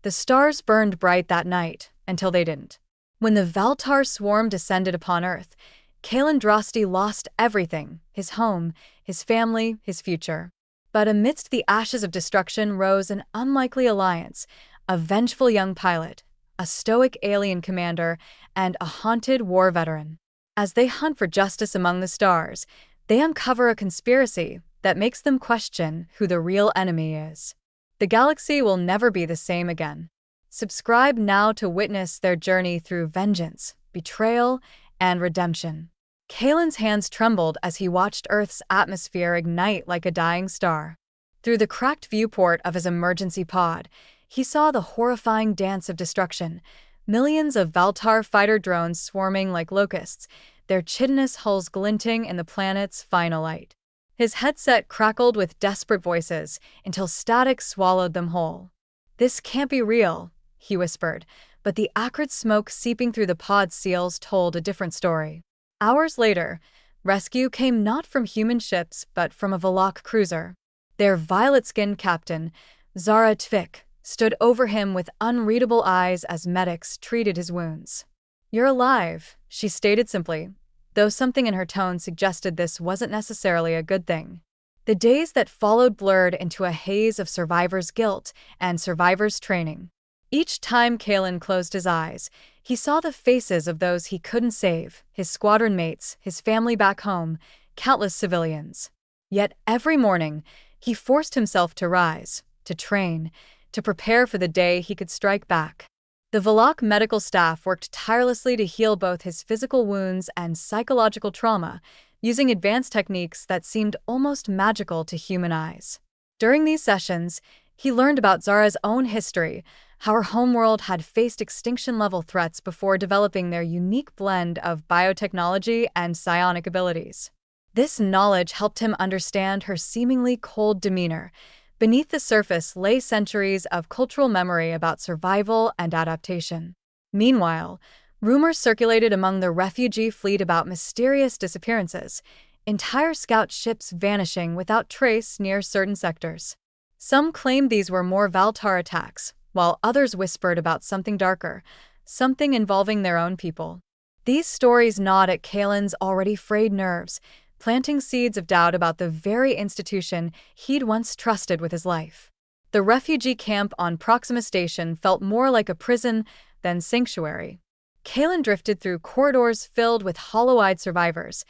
The stars burned bright that night, until they didn't. When the Valtar swarm descended upon Earth, Kalendrosty lost everything: his home, his family, his future. But amidst the ashes of destruction rose an unlikely alliance: a vengeful young pilot, a stoic alien commander, and a haunted war veteran. As they hunt for justice among the stars, they uncover a conspiracy that makes them question who the real enemy is. The galaxy will never be the same again. Subscribe now to witness their journey through vengeance, betrayal, and redemption. Kalen's hands trembled as he watched Earth's atmosphere ignite like a dying star. Through the cracked viewport of his emergency pod, he saw the horrifying dance of destruction: millions of Valtar fighter drones swarming like locusts, their chitinous hulls glinting in the planet's final light. His headset crackled with desperate voices until static swallowed them whole. "This can't be real," he whispered, but the acrid smoke seeping through the pod's seals told a different story. Hours later, rescue came not from human ships but from a Valak cruiser. Their violet-skinned captain, Zara Tvik, stood over him with unreadable eyes as medics treated his wounds. "You're alive," she stated simply, though something in her tone suggested this wasn't necessarily a good thing. The days that followed blurred into a haze of survivor's guilt and survivor's training. Each time Kalen closed his eyes, he saw the faces of those he couldn't save: his squadron mates, his family back home, countless civilians. Yet every morning, he forced himself to rise, to train, to prepare for the day he could strike back. The Valak medical staff worked tirelessly to heal both his physical wounds and psychological trauma, using advanced techniques that seemed almost magical to human eyes. During these sessions, he learned about Zara's own history, how her homeworld had faced extinction-level threats before developing their unique blend of biotechnology and psionic abilities. This knowledge helped him understand her seemingly cold demeanor. Beneath the surface lay centuries of cultural memory about survival and adaptation. Meanwhile, rumors circulated among the refugee fleet about mysterious disappearances, entire scout ships vanishing without trace near certain sectors. Some claimed these were more Valtar attacks, while others whispered about something darker, something involving their own people. These stories gnawed at Kalen's already frayed nerves, planting seeds of doubt about the very institution he'd once trusted with his life. The refugee camp on Proxima Station felt more like a prison than sanctuary. Kalen drifted through corridors filled with hollow-eyed survivors,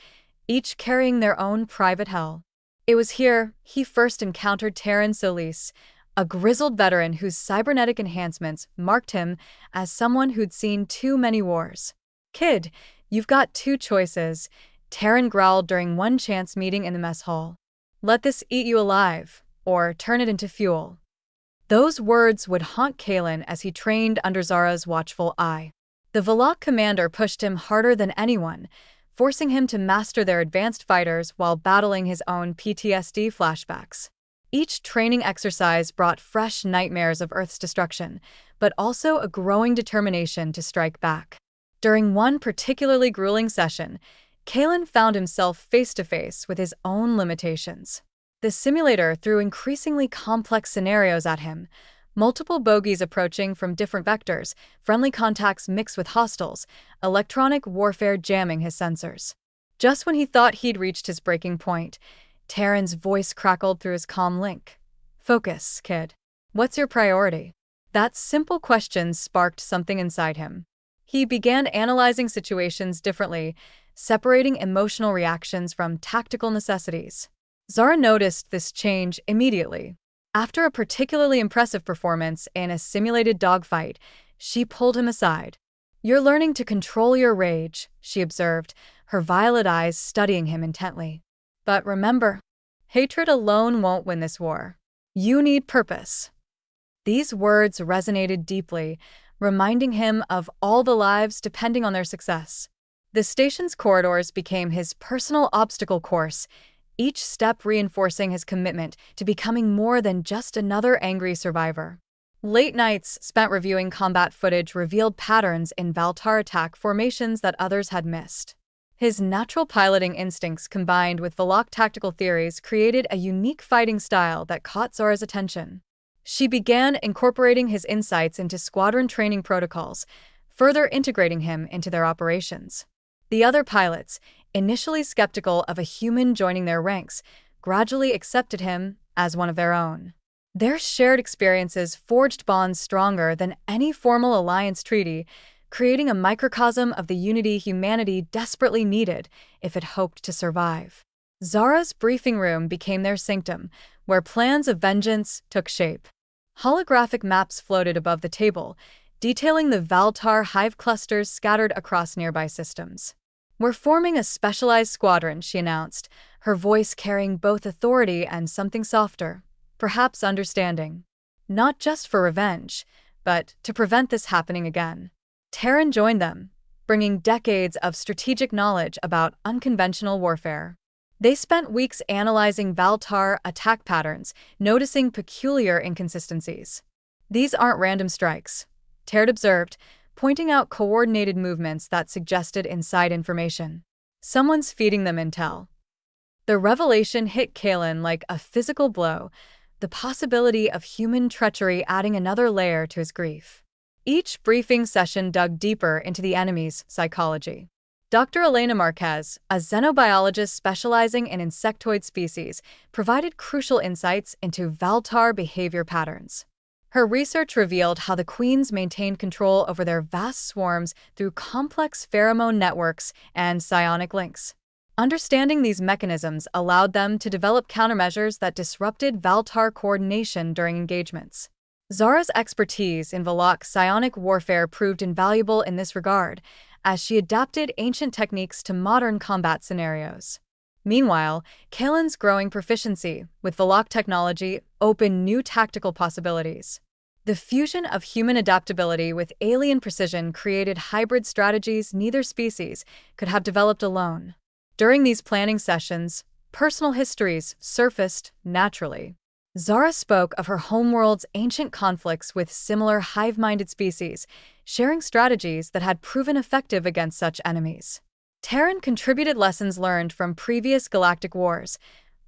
each carrying their own private hell. It was here he first encountered Terran Solis, a grizzled veteran whose cybernetic enhancements marked him as someone who'd seen too many wars. "Kid, you've got two choices," Terran growled during one chance meeting in the mess hall. "Let this eat you alive, or turn it into fuel." Those words would haunt Kalen as he trained under Zara's watchful eye. The Valak commander pushed him harder than anyone, forcing him to master their advanced fighters while battling his own PTSD flashbacks. Each training exercise brought fresh nightmares of Earth's destruction, but also a growing determination to strike back. During one particularly grueling session, Kalen found himself face-to-face with his own limitations. The simulator threw increasingly complex scenarios at him: multiple bogies approaching from different vectors, friendly contacts mixed with hostiles, electronic warfare jamming his sensors. Just when he thought he'd reached his breaking point, Terran's voice crackled through his comm link. "Focus, kid. What's your priority?" That simple question sparked something inside him. He began analyzing situations differently, separating emotional reactions from tactical necessities. Zara noticed this change immediately. After a particularly impressive performance in a simulated dogfight, she pulled him aside. "You're learning to control your rage," she observed, her violet eyes studying him intently. "But remember, hatred alone won't win this war. You need purpose." These words resonated deeply, reminding him of all the lives depending on their success. The station's corridors became his personal obstacle course, each step reinforcing his commitment to becoming more than just another angry survivor. Late nights spent reviewing combat footage revealed patterns in Valtar attack formations that others had missed. His natural piloting instincts combined with Valak tactical theories created a unique fighting style that caught Zora's attention. She began incorporating his insights into squadron training protocols, further integrating him into their operations. The other pilots, initially skeptical of a human joining their ranks, gradually accepted him as one of their own. Their shared experiences forged bonds stronger than any formal alliance treaty, creating a microcosm of the unity humanity desperately needed if it hoped to survive. Zara's briefing room became their sanctum, where plans of vengeance took shape. Holographic maps floated above the table, detailing the Valtar hive clusters scattered across nearby systems. "We're forming a specialized squadron," she announced, her voice carrying both authority and something softer, perhaps understanding. "Not just for revenge, but to prevent this happening again." Terran joined them, bringing decades of strategic knowledge about unconventional warfare. They spent weeks analyzing Valtar attack patterns, noticing peculiar inconsistencies. "These aren't random strikes," Terran observed, pointing out coordinated movements that suggested inside information. "Someone's feeding them intel." The revelation hit Kalen like a physical blow, the possibility of human treachery adding another layer to his grief. Each briefing session dug deeper into the enemy's psychology. Dr. Elena Marquez, a xenobiologist specializing in insectoid species, provided crucial insights into Valtar behavior patterns. Her research revealed how the queens maintained control over their vast swarms through complex pheromone networks and psionic links. Understanding these mechanisms allowed them to develop countermeasures that disrupted Valtar coordination during engagements. Zara's expertise in Valak psionic warfare proved invaluable in this regard, as she adapted ancient techniques to modern combat scenarios. Meanwhile, Kalen's growing proficiency with Valak technology opened new tactical possibilities. The fusion of human adaptability with alien precision created hybrid strategies neither species could have developed alone. During these planning sessions, personal histories surfaced naturally. Zara spoke of her homeworld's ancient conflicts with similar hive-minded species, sharing strategies that had proven effective against such enemies. Terran contributed lessons learned from previous galactic wars,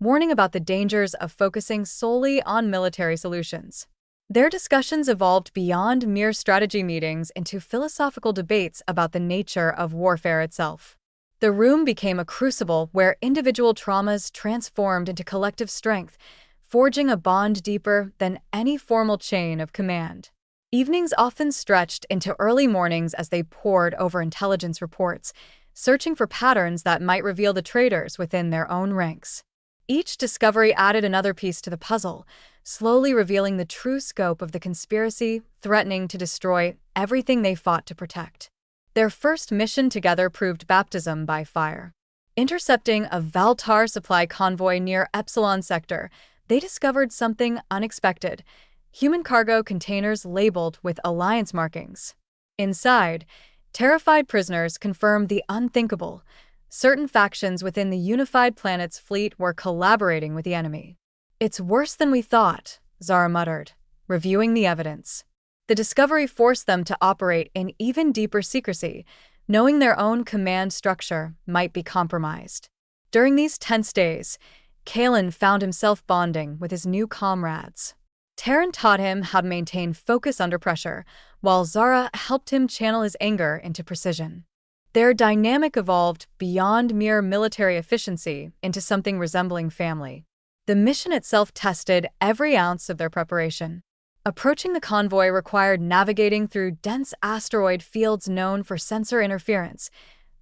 warning about the dangers of focusing solely on military solutions. Their discussions evolved beyond mere strategy meetings into philosophical debates about the nature of warfare itself. The room became a crucible where individual traumas transformed into collective strength, forging a bond deeper than any formal chain of command. Evenings often stretched into early mornings as they pored over intelligence reports, searching for patterns that might reveal the traitors within their own ranks. Each discovery added another piece to the puzzle, slowly revealing the true scope of the conspiracy, threatening to destroy everything they fought to protect. Their first mission together proved baptism by fire. Intercepting a Valtar supply convoy near Epsilon Sector, they discovered something unexpected: human cargo containers labeled with alliance markings. Inside, terrified prisoners confirmed the unthinkable. Certain factions within the unified planet's fleet were collaborating with the enemy. "It's worse than we thought," Zara muttered, reviewing the evidence. The discovery forced them to operate in even deeper secrecy, knowing their own command structure might be compromised. During these tense days, Kalen found himself bonding with his new comrades. Terran taught him how to maintain focus under pressure, while Zara helped him channel his anger into precision. Their dynamic evolved beyond mere military efficiency into something resembling family. The mission itself tested every ounce of their preparation. Approaching the convoy required navigating through dense asteroid fields known for sensor interference,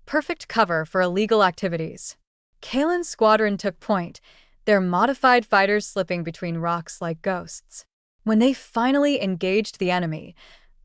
perfect cover for illegal activities. Kalen's squadron took point, their modified fighters slipping between rocks like ghosts. When they finally engaged the enemy,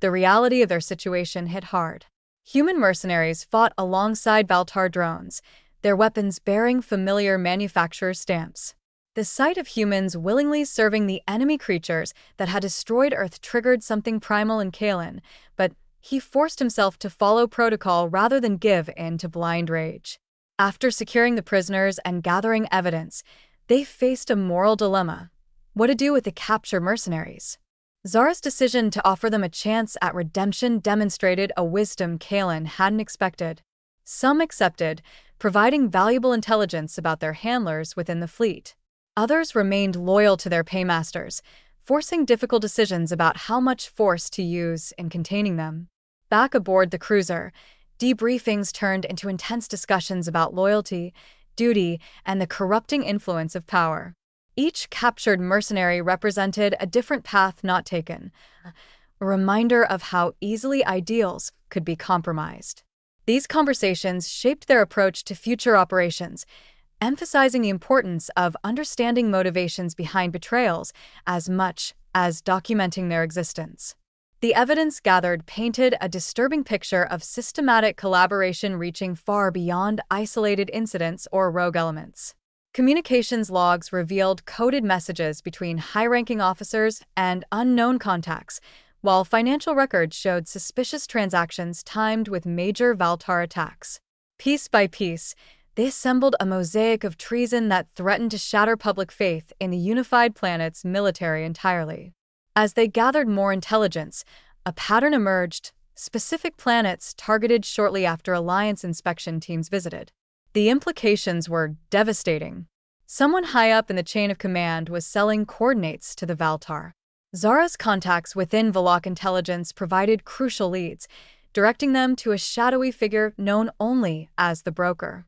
the reality of their situation hit hard. Human mercenaries fought alongside Valtar drones, their weapons bearing familiar manufacturer stamps. The sight of humans willingly serving the enemy creatures that had destroyed Earth triggered something primal in Kalen, but he forced himself to follow protocol rather than give in to blind rage. After securing the prisoners and gathering evidence, they faced a moral dilemma: what to do with the captured mercenaries. Zara's decision to offer them a chance at redemption demonstrated a wisdom Kalen hadn't expected. Some accepted, providing valuable intelligence about their handlers within the fleet. Others remained loyal to their paymasters, forcing difficult decisions about how much force to use in containing them. Back aboard the cruiser, debriefings turned into intense discussions about loyalty, duty, and the corrupting influence of power. Each captured mercenary represented a different path not taken, a reminder of how easily ideals could be compromised. These conversations shaped their approach to future operations, emphasizing the importance of understanding motivations behind betrayals as much as documenting their existence. The evidence gathered painted a disturbing picture of systematic collaboration reaching far beyond isolated incidents or rogue elements. Communications logs revealed coded messages between high-ranking officers and unknown contacts, while financial records showed suspicious transactions timed with major Valtar attacks. Piece by piece, they assembled a mosaic of treason that threatened to shatter public faith in the unified planet's military entirely. As they gathered more intelligence, a pattern emerged: specific planets targeted shortly after Alliance inspection teams visited. The implications were devastating. Someone high up in the chain of command was selling coordinates to the Valtar. Zara's contacts within Valak intelligence provided crucial leads, directing them to a shadowy figure known only as the Broker.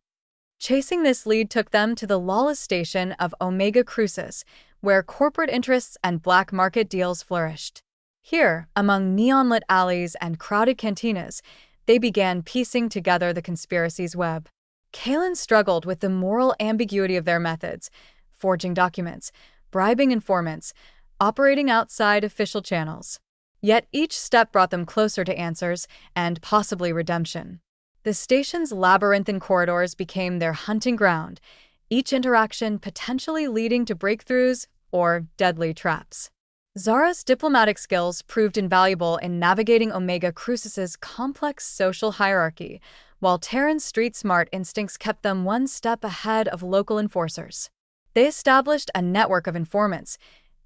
Chasing this lead took them to the lawless station of Omega Crucis, where corporate interests and black market deals flourished. Here, among neon-lit alleys and crowded cantinas, they began piecing together the conspiracy's web. Kalen struggled with the moral ambiguity of their methods: forging documents, bribing informants, operating outside official channels. Yet each step brought them closer to answers and possibly redemption. The station's labyrinthine corridors became their hunting ground, each interaction potentially leading to breakthroughs or deadly traps. Zara's diplomatic skills proved invaluable in navigating Omega Crucis's complex social hierarchy, while Terran's street-smart instincts kept them one step ahead of local enforcers. They established a network of informants,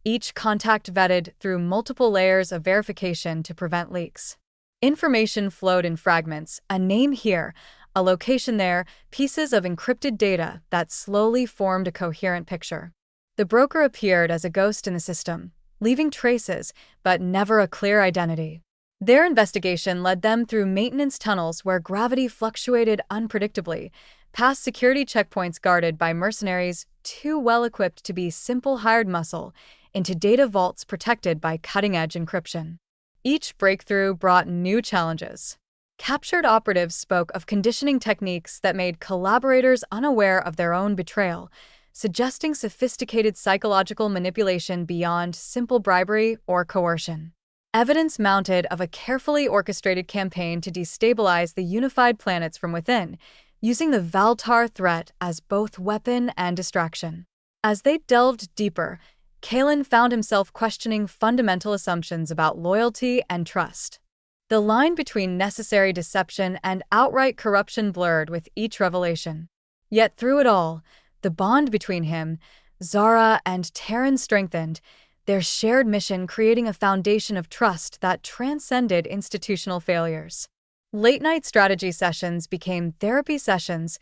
each contact vetted through multiple layers of verification to prevent leaks. Information flowed in fragments: a name here, a location there, pieces of encrypted data that slowly formed a coherent picture. The Broker appeared as a ghost in the system, leaving traces, but never a clear identity. Their investigation led them through maintenance tunnels where gravity fluctuated unpredictably, past security checkpoints guarded by mercenaries too well-equipped to be simple hired muscle, into data vaults protected by cutting-edge encryption. Each breakthrough brought new challenges. Captured operatives spoke of conditioning techniques that made collaborators unaware of their own betrayal, suggesting sophisticated psychological manipulation beyond simple bribery or coercion. Evidence mounted of a carefully orchestrated campaign to destabilize the unified planets from within, using the Valtar threat as both weapon and distraction. As they delved deeper, Kalen found himself questioning fundamental assumptions about loyalty and trust. The line between necessary deception and outright corruption blurred with each revelation. Yet through it all, the bond between him, Zara, and Terran strengthened, their shared mission creating a foundation of trust that transcended institutional failures. Late-night strategy sessions became therapy sessions,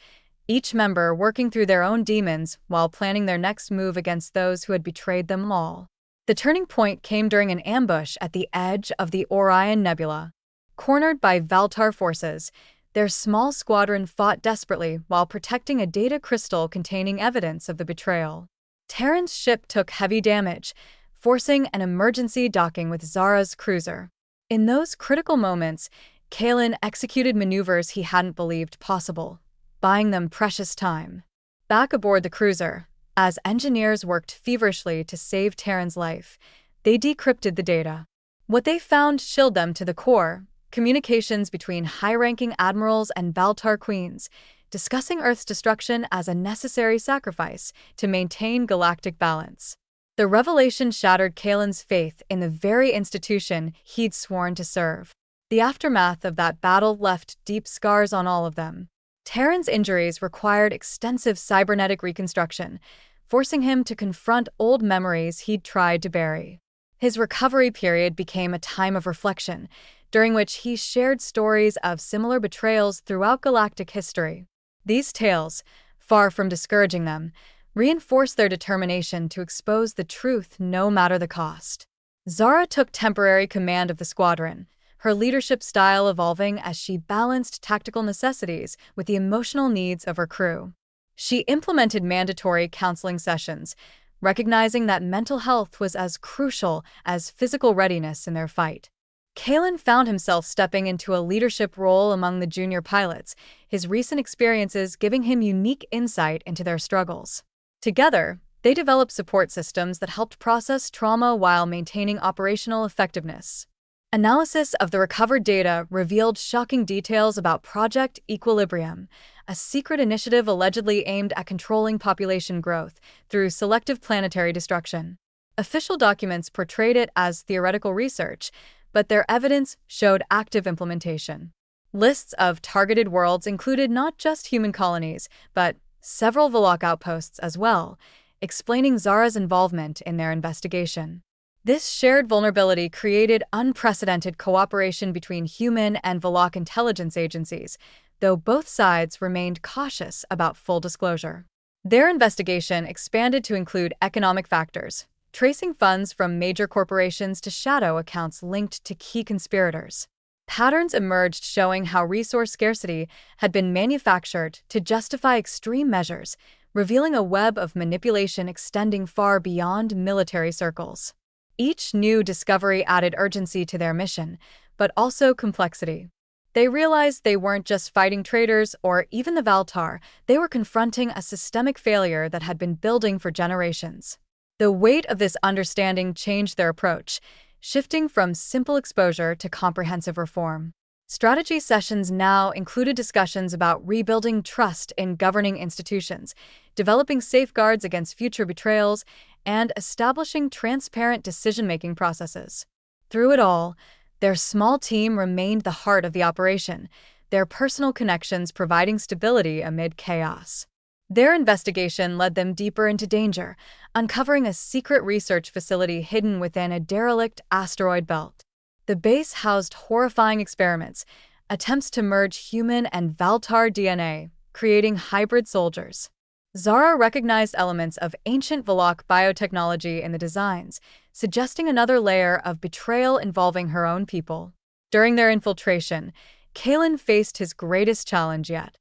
each member working through their own demons while planning their next move against those who had betrayed them all. The turning point came during an ambush at the edge of the Orion Nebula. Cornered by Valtar forces, their small squadron fought desperately while protecting a data crystal containing evidence of the betrayal. Terran's ship took heavy damage, forcing an emergency docking with Zara's cruiser. In those critical moments, Kalen executed maneuvers he hadn't believed possible, buying them precious time. Back aboard the cruiser, as engineers worked feverishly to save Terran's life, they decrypted the data. What they found chilled them to the core: communications between high-ranking admirals and Valtar queens, discussing Earth's destruction as a necessary sacrifice to maintain galactic balance. The revelation shattered Kalen's faith in the very institution he'd sworn to serve. The aftermath of that battle left deep scars on all of them. Terran's injuries required extensive cybernetic reconstruction, forcing him to confront old memories he'd tried to bury. His recovery period became a time of reflection, during which he shared stories of similar betrayals throughout galactic history. These tales, far from discouraging them, reinforced their determination to expose the truth no matter the cost. Zara took temporary command of the squadron, her leadership style evolving as she balanced tactical necessities with the emotional needs of her crew. She implemented mandatory counseling sessions, recognizing that mental health was as crucial as physical readiness in their fight. Kalen found himself stepping into a leadership role among the junior pilots, his recent experiences giving him unique insight into their struggles. Together, they developed support systems that helped process trauma while maintaining operational effectiveness. Analysis of the recovered data revealed shocking details about Project Equilibrium, a secret initiative allegedly aimed at controlling population growth through selective planetary destruction. Official documents portrayed it as theoretical research, but their evidence showed active implementation. Lists of targeted worlds included not just human colonies, but several Volok outposts as well, explaining Zara's involvement in their investigation. This shared vulnerability created unprecedented cooperation between human and Volok intelligence agencies, though both sides remained cautious about full disclosure. Their investigation expanded to include economic factors, tracing funds from major corporations to shadow accounts linked to key conspirators. Patterns emerged showing how resource scarcity had been manufactured to justify extreme measures, revealing a web of manipulation extending far beyond military circles. Each new discovery added urgency to their mission, but also complexity. They realized they weren't just fighting traitors or even the Valtar, they were confronting a systemic failure that had been building for generations. The weight of this understanding changed their approach, shifting from simple exposure to comprehensive reform. Strategy sessions now included discussions about rebuilding trust in governing institutions, developing safeguards against future betrayals, and establishing transparent decision-making processes. Through it all, their small team remained the heart of the operation, their personal connections providing stability amid chaos. Their investigation led them deeper into danger, uncovering a secret research facility hidden within a derelict asteroid belt. The base housed horrifying experiments, attempts to merge human and Valtar DNA, creating hybrid soldiers. Zara recognized elements of ancient Volok biotechnology in the designs, suggesting another layer of betrayal involving her own people. During their infiltration, Kalen faced his greatest challenge yet,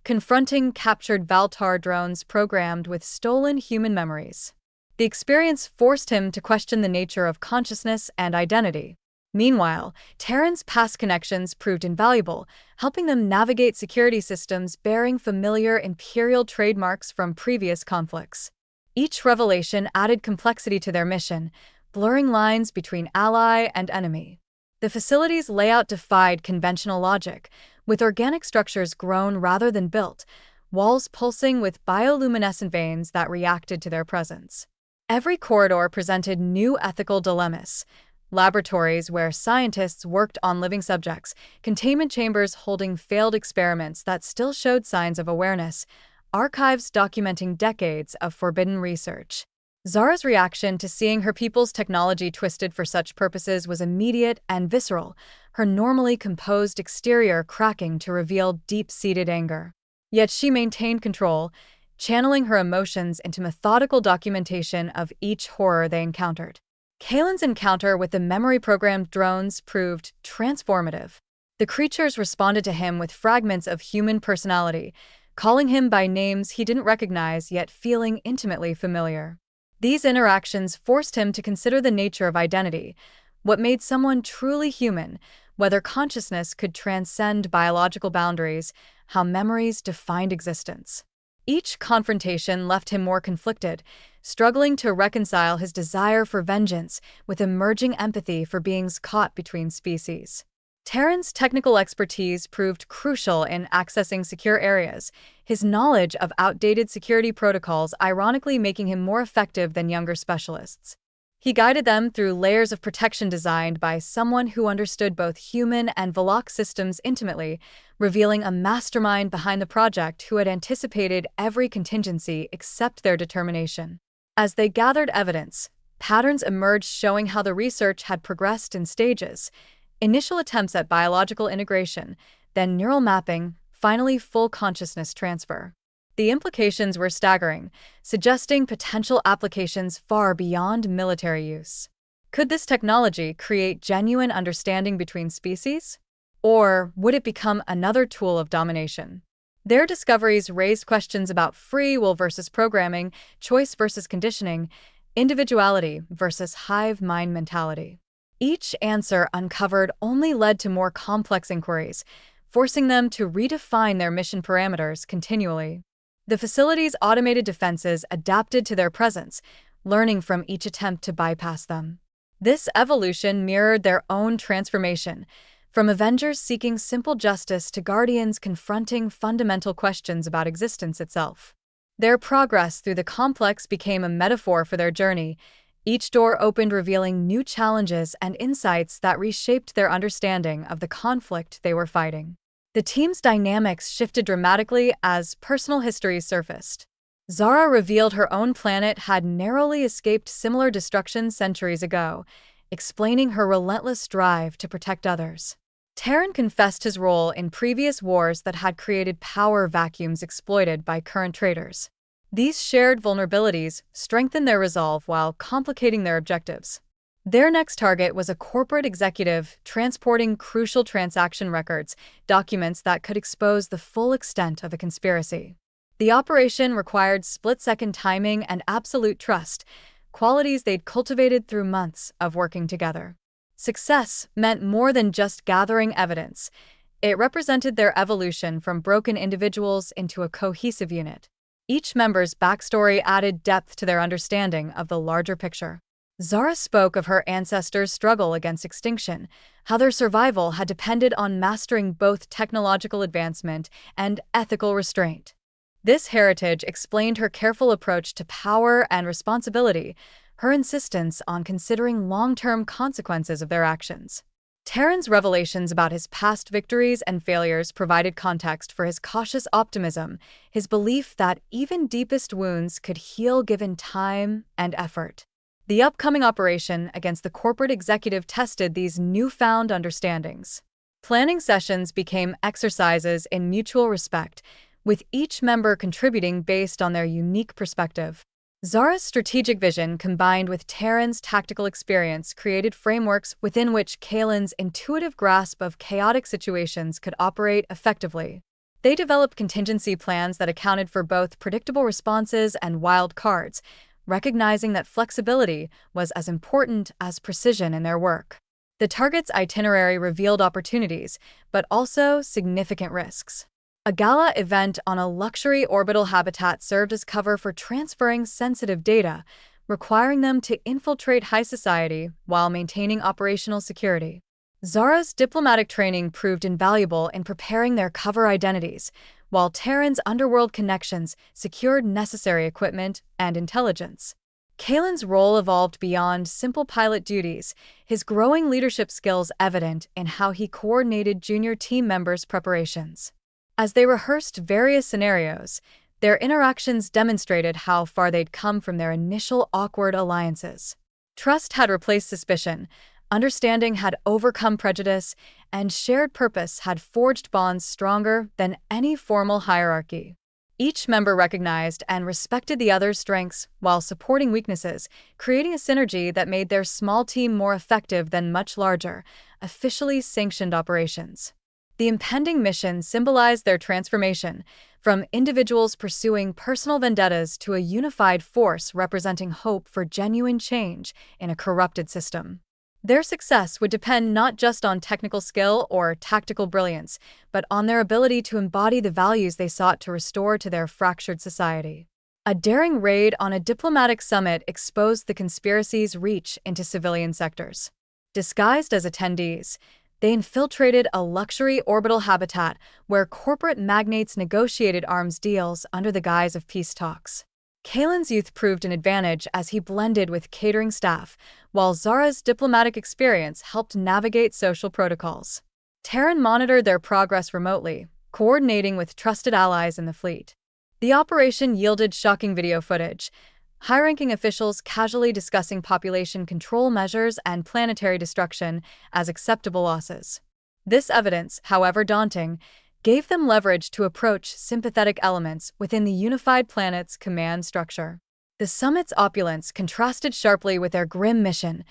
confronting captured Valtar drones programmed with stolen human memories. The experience forced him to question the nature of consciousness and identity. Meanwhile, Terran's past connections proved invaluable, helping them navigate security systems bearing familiar Imperial trademarks from previous conflicts. Each revelation added complexity to their mission, blurring lines between ally and enemy. The facility's layout defied conventional logic, with organic structures grown rather than built, walls pulsing with bioluminescent veins that reacted to their presence. Every corridor presented new ethical dilemmas: laboratories where scientists worked on living subjects, containment chambers holding failed experiments that still showed signs of awareness, archives documenting decades of forbidden research. Zara's reaction to seeing her people's technology twisted for such purposes was immediate and visceral, her normally composed exterior cracking to reveal deep-seated anger. Yet she maintained control, channeling her emotions into methodical documentation of each horror they encountered. Kalen's encounter with the memory-programmed drones proved transformative. The creatures responded to him with fragments of human personality, calling him by names he didn't recognize yet feeling intimately familiar. These interactions forced him to consider the nature of identity, what made someone truly human, whether consciousness could transcend biological boundaries, how memories defined existence. Each confrontation left him more conflicted, struggling to reconcile his desire for vengeance with emerging empathy for beings caught between species. Terran's technical expertise proved crucial in accessing secure areas, his knowledge of outdated security protocols ironically making him more effective than younger specialists. He guided them through layers of protection designed by someone who understood both human and Volok systems intimately, revealing a mastermind behind the project who had anticipated every contingency except their determination. As they gathered evidence, patterns emerged showing how the research had progressed in stages: initial attempts at biological integration, then neural mapping, finally full consciousness transfer. The implications were staggering, suggesting potential applications far beyond military use. Could this technology create genuine understanding between species? Or would it become another tool of domination? Their discoveries raised questions about free will versus programming, choice versus conditioning, individuality versus hive mind mentality. Each answer uncovered only led to more complex inquiries, forcing them to redefine their mission parameters continually. The facility's automated defenses adapted to their presence, learning from each attempt to bypass them. This evolution mirrored their own transformation, from Avengers seeking simple justice to Guardians confronting fundamental questions about existence itself. Their progress through the complex became a metaphor for their journey. Each door opened, revealing new challenges and insights that reshaped their understanding of the conflict they were fighting. The team's dynamics shifted dramatically as personal histories surfaced. Zara revealed her own planet had narrowly escaped similar destruction centuries ago, explaining her relentless drive to protect others. Terran confessed his role in previous wars that had created power vacuums exploited by current traitors. These shared vulnerabilities strengthened their resolve while complicating their objectives. Their next target was a corporate executive transporting crucial transaction records, documents that could expose the full extent of a conspiracy. The operation required split-second timing and absolute trust, qualities they'd cultivated through months of working together. Success meant more than just gathering evidence. It represented their evolution from broken individuals into a cohesive unit. Each member's backstory added depth to their understanding of the larger picture. Zara spoke of her ancestors' struggle against extinction, how their survival had depended on mastering both technological advancement and ethical restraint. This heritage explained her careful approach to power and responsibility, her insistence on considering long-term consequences of their actions. Terran's revelations about his past victories and failures provided context for his cautious optimism, his belief that even deepest wounds could heal given time and effort. The upcoming operation against the corporate executive tested these newfound understandings. Planning sessions became exercises in mutual respect, with each member contributing based on their unique perspective. Zara's strategic vision combined with Terran's tactical experience created frameworks within which Kalen's intuitive grasp of chaotic situations could operate effectively. They developed contingency plans that accounted for both predictable responses and wild cards, recognizing that flexibility was as important as precision in their work. The target's itinerary revealed opportunities, but also significant risks. A gala event on a luxury orbital habitat served as cover for transferring sensitive data, requiring them to infiltrate high society while maintaining operational security. Zara's diplomatic training proved invaluable in preparing their cover identities, while Terran's underworld connections secured necessary equipment and intelligence. Kalen's role evolved beyond simple pilot duties, his growing leadership skills evident in how he coordinated junior team members' preparations. As they rehearsed various scenarios, their interactions demonstrated how far they'd come from their initial awkward alliances. Trust had replaced suspicion, understanding had overcome prejudice, and shared purpose had forged bonds stronger than any formal hierarchy. Each member recognized and respected the other's strengths while supporting weaknesses, creating a synergy that made their small team more effective than much larger, officially sanctioned operations. The impending mission symbolized their transformation, from individuals pursuing personal vendettas to a unified force representing hope for genuine change in a corrupted system. Their success would depend not just on technical skill or tactical brilliance, but on their ability to embody the values they sought to restore to their fractured society. A daring raid on a diplomatic summit exposed the conspiracy's reach into civilian sectors. Disguised as attendees, they infiltrated a luxury orbital habitat where corporate magnates negotiated arms deals under the guise of peace talks. Kalen's youth proved an advantage as he blended with catering staff, while Zara's diplomatic experience helped navigate social protocols. Terran monitored their progress remotely, coordinating with trusted allies in the fleet. The operation yielded shocking video footage, high-ranking officials casually discussing population control measures and planetary destruction as acceptable losses. This evidence, however daunting, gave them leverage to approach sympathetic elements within the unified planet's command structure. The summit's opulence contrasted sharply with their grim mission,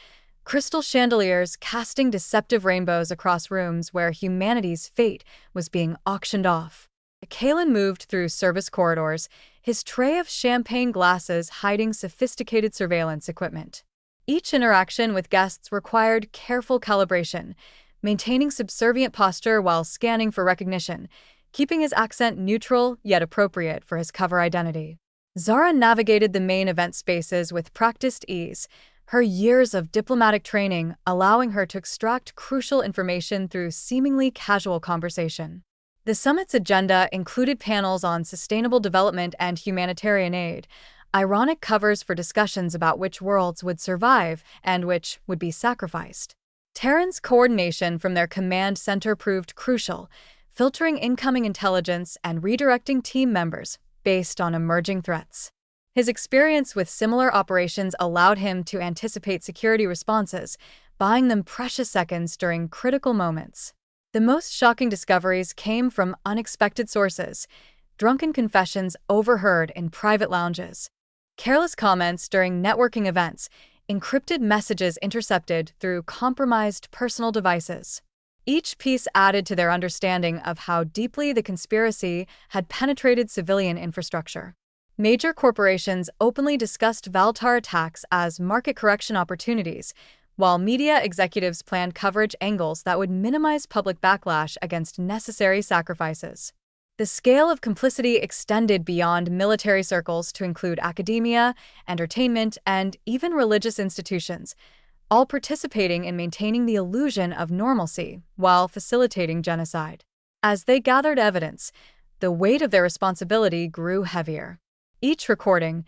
crystal chandeliers casting deceptive rainbows across rooms where humanity's fate was being auctioned off. Kalen moved through service corridors, his tray of champagne glasses hiding sophisticated surveillance equipment. Each interaction with guests required careful calibration, maintaining subservient posture while scanning for recognition, keeping his accent neutral yet appropriate for his cover identity. Zara navigated the main event spaces with practiced ease, her years of diplomatic training allowing her to extract crucial information through seemingly casual conversation. The summit's agenda included panels on sustainable development and humanitarian aid, ironic covers for discussions about which worlds would survive and which would be sacrificed. Terran's coordination from their command center proved crucial, filtering incoming intelligence and redirecting team members based on emerging threats. His experience with similar operations allowed him to anticipate security responses, buying them precious seconds during critical moments. The most shocking discoveries came from unexpected sources: drunken confessions overheard in private lounges, careless comments during networking events, encrypted messages intercepted through compromised personal devices. Each piece added to their understanding of how deeply the conspiracy had penetrated civilian infrastructure. Major corporations openly discussed Valtar attacks as market correction opportunities, while media executives planned coverage angles that would minimize public backlash against necessary sacrifices. The scale of complicity extended beyond military circles to include academia, entertainment, and even religious institutions, all participating in maintaining the illusion of normalcy while facilitating genocide. As they gathered evidence, the weight of their responsibility grew heavier. Each recording,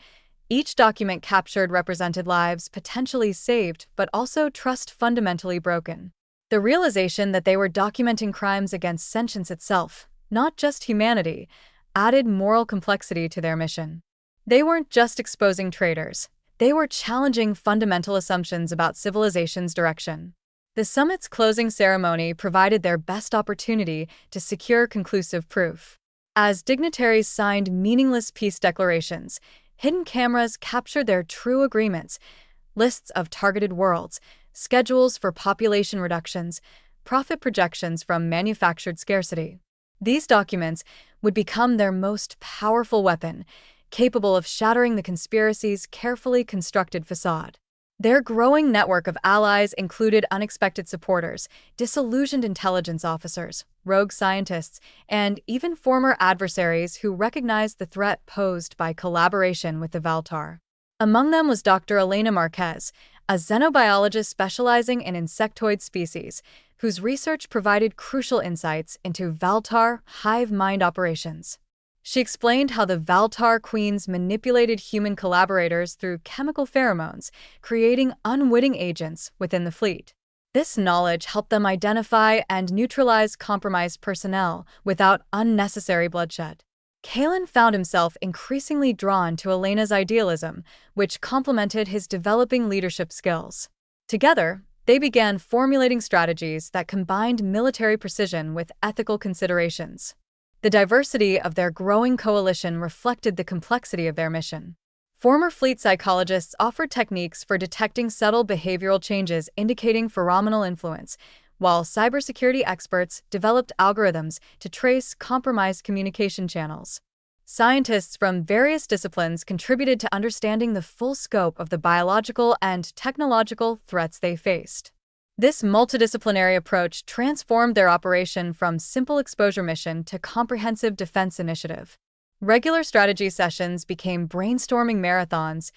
each document captured represented lives potentially saved but also trust fundamentally broken. The realization that they were documenting crimes against sentience itself, not just humanity, added moral complexity to their mission. They weren't just exposing traitors, they were challenging fundamental assumptions about civilization's direction. The summit's closing ceremony provided their best opportunity to secure conclusive proof. As dignitaries signed meaningless peace declarations, hidden cameras captured their true agreements: lists of targeted worlds, schedules for population reductions, profit projections from manufactured scarcity. These documents would become their most powerful weapon, capable of shattering the conspiracy's carefully constructed facade. Their growing network of allies included unexpected supporters, disillusioned intelligence officers, rogue scientists, and even former adversaries who recognized the threat posed by collaboration with the Valtar. Among them was Dr. Elena Marquez, a xenobiologist specializing in insectoid species, whose research provided crucial insights into Valtar hive mind operations. She explained how the Valtar queens manipulated human collaborators through chemical pheromones, creating unwitting agents within the fleet. This knowledge helped them identify and neutralize compromised personnel without unnecessary bloodshed. Kalen found himself increasingly drawn to Elena's idealism, which complemented his developing leadership skills. Together, they began formulating strategies that combined military precision with ethical considerations. The diversity of their growing coalition reflected the complexity of their mission. Former fleet psychologists offered techniques for detecting subtle behavioral changes indicating pheromonal influence, while cybersecurity experts developed algorithms to trace compromised communication channels. Scientists from various disciplines contributed to understanding the full scope of the biological and technological threats they faced. This multidisciplinary approach transformed their operation from simple exposure mission to comprehensive defense initiative. Regular strategy sessions became brainstorming marathons,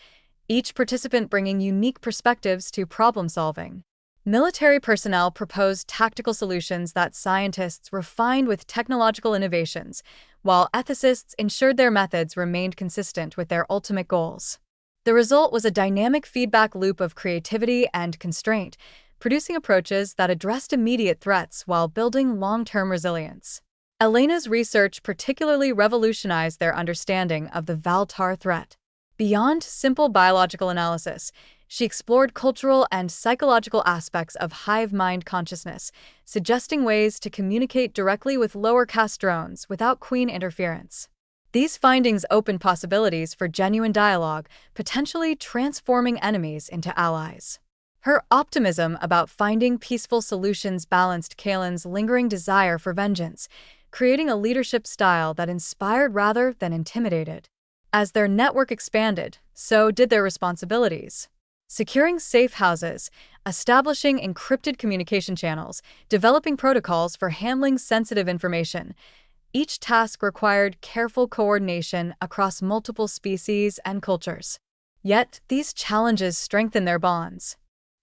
each participant bringing unique perspectives to problem solving. Military personnel proposed tactical solutions that scientists refined with technological innovations, while ethicists ensured their methods remained consistent with their ultimate goals. The result was a dynamic feedback loop of creativity and constraint, producing approaches that addressed immediate threats while building long-term resilience. Elena's research particularly revolutionized their understanding of the Valtar threat. Beyond simple biological analysis, She explored cultural and psychological aspects of hive mind consciousness, suggesting ways to communicate directly with lower caste drones without queen interference. These findings open possibilities for genuine dialogue, potentially transforming enemies into allies. Her optimism about finding peaceful solutions balanced Kaelin's lingering desire for vengeance, creating a leadership style that inspired rather than intimidated. As their network expanded, so did their responsibilities. Securing safe houses, establishing encrypted communication channels, developing protocols for handling sensitive information. Each task required careful coordination across multiple species and cultures. Yet, these challenges strengthened their bonds,